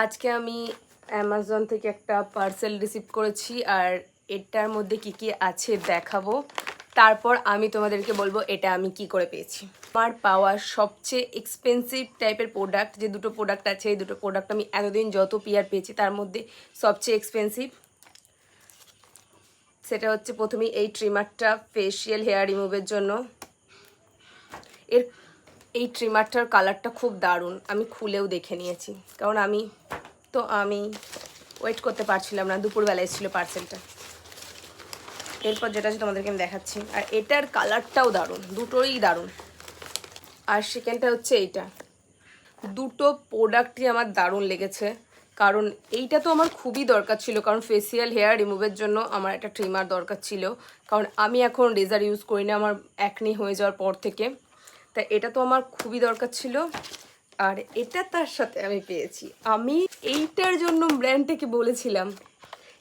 আজকে আমি অ্যামাজন থেকে একটা পার্সেল রিসিভ করেছি আর এটার মধ্যে কি কি আছে দেখাবো। তারপর আমি তোমাদেরকে বলবো এটা আমি কি করে পেয়েছি। আমার পাওয়া সবচেয়ে এক্সপেন্সিভ টাইপের প্রোডাক্ট, যে দুটো প্রোডাক্ট আছে এই দুটো প্রোডাক্ট আমি এতদিন যত পিয়ার পেয়েছি তার মধ্যে সবচেয়ে এক্সপেন্সিভ। সেটা হচ্ছে প্রথমেই এই ট্রিমারটা ফেশিয়াল হেয়ার রিমুভের জন্য। এই ট্রিমারটার কালারটা খুব দারুণ, আমি খুলেও দেখে নিয়েছি কারণ আমি ওয়েট করতে পারছিলাম না, দুপুরবেলা এসেছিলো পার্সেলটা। এরপর যেটা আছে তোমাদেরকে আমি দেখাচ্ছি, আর এটার কালারটাও দারুণ, দুটোই দারুণ। আর সেকেন্ডটা হচ্ছে এইটা। দুটো প্রোডাক্টই আমার দারুণ লেগেছে, কারণ এইটা তো আমার খুবই দরকার ছিল, কারণ ফেসিয়াল হেয়ার রিমুভের জন্য আমার একটা ট্রিমার দরকার ছিল, কারণ আমি এখন রেজার ইউজ করি না আমার অ্যাকনি হয়ে যাওয়ার পর থেকে। তাই এটা তো আমার খুবই দরকার ছিল, আর এটা তার সাথে আমি পেয়েছি। আমি এইটার জন্য ব্র্যান্ডটাকে বলেছিলাম,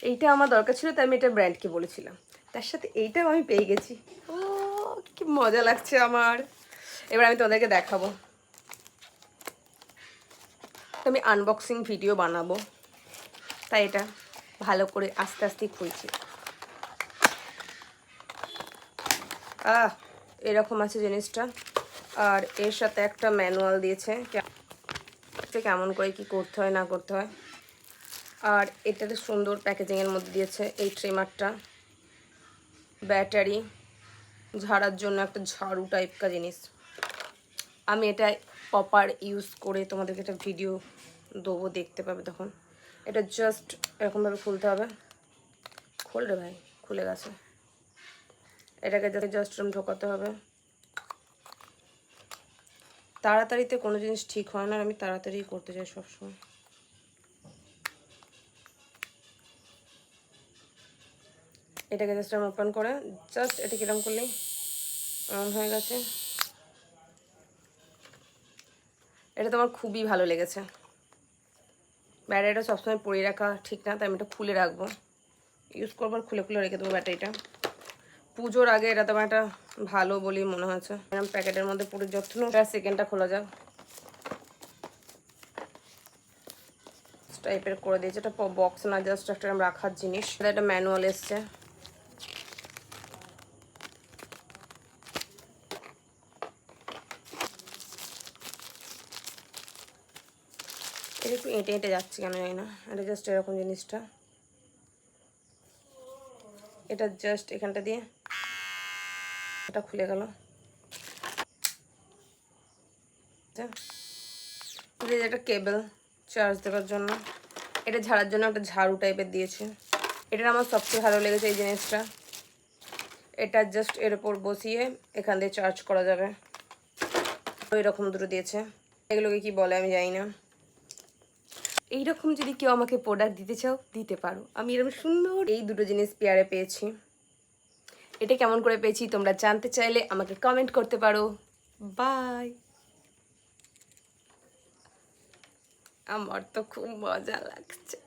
এইটা আমার দরকার ছিল তাই আমি এটা ব্র্যান্ডকে বলেছিলাম, তার সাথে এইটাও আমি পেয়ে গেছি। ও কি মজা লাগছে আমার। এবার আমি তোমাদেরকে দেখাবো, আমি আনবক্সিং ভিডিও বানাবো, তাই এটা ভালো করে আস্তে আস্তে খুলছি। এরকম আছে জিনিসটা, আর এর সাথে একটা ম্যানুয়াল দিয়েছে কেমন করে কি করতে হয় না করতে হয়। আর এটা সুন্দর প্যাকেজিংয়ের মধ্যে দিয়েছে এই ট্রিমারটা, ব্যাটারি, ঝাড়ার জন্য একটা ঝাড়ু টাইপ কা জিনিস। আমি এটা প্রপার ইউজ করে তোমাদেরকে একটা ভিডিও দেবো, দেখতে পাবে তখন। এটা জাস্ট এরকমভাবে খুলতে হবে। খোল রে ভাই, খুলে গেছে। এটাকে জাস্ট ঢোকাতে হবে। তাড়াতাড়িতে কোনো জিনিস ঠিক হয় না, আমি তাড়াতাড়ি করতে চাই সবসময়। এটাকে জাস্ট আমি ওপেন করে জাস্ট এটা কিরম করলেই অন হয়ে গেছে। এটা তো আমার খুবই ভালো লেগেছে। ব্যাটারিটা সবসময় পরিয়ে রাখা ঠিক না, তাই আমি এটা খুলে রাখবো, ইউজ করবার খুলে খুলে রেখে দেবো ব্যাটারিটা। পুজোর আগে এটা তোমার একটা ভালো বলি মনে হয়েছে। এরকম প্যাকেটের মধ্যে পুরো যত্ন। সেকেন্ডটা খোলা যাক, টাইপের করে দিয়েছে। এটা বক্স না, জাস্ট একটা রাখার জিনিস। এটা ম্যানুয়াল এসছে। এটা একটু এঁটে এঁটে যাচ্ছে কেন জানি না। এটা জাস্ট এরকম জিনিসটা, এটা জাস্ট এখানটা দিয়ে এটা খুলে গেল। একটা কেবল চার্জ দেওয়ার জন্য, এটা ঝাড়ার জন্য একটা ঝাড়ু টাইপের দিয়েছে। এটা আমার সবচেয়ে ভালো লেগেছে এই জিনিসটা। এটা জাস্ট এর উপর বসিয়ে এখান দিয়ে চার্জ করা যাবে। এরকম দুটো দিয়েছে, এগুলোকে কি বলে আমি জানি না। এইরকম যদি কেউ আমাকে প্রোডাক্ট দিতে চাও দিতে পারো, আমি এরকম সুন্দর এই দুটো জিনিস পেয়ারে পেয়েছি। এটা কেমন করে পেয়েছি তোমরা জানতে চাইলে আমাকে কমেন্ট করতে পারো। বাই। আমার তো খুব মজা লাগছে।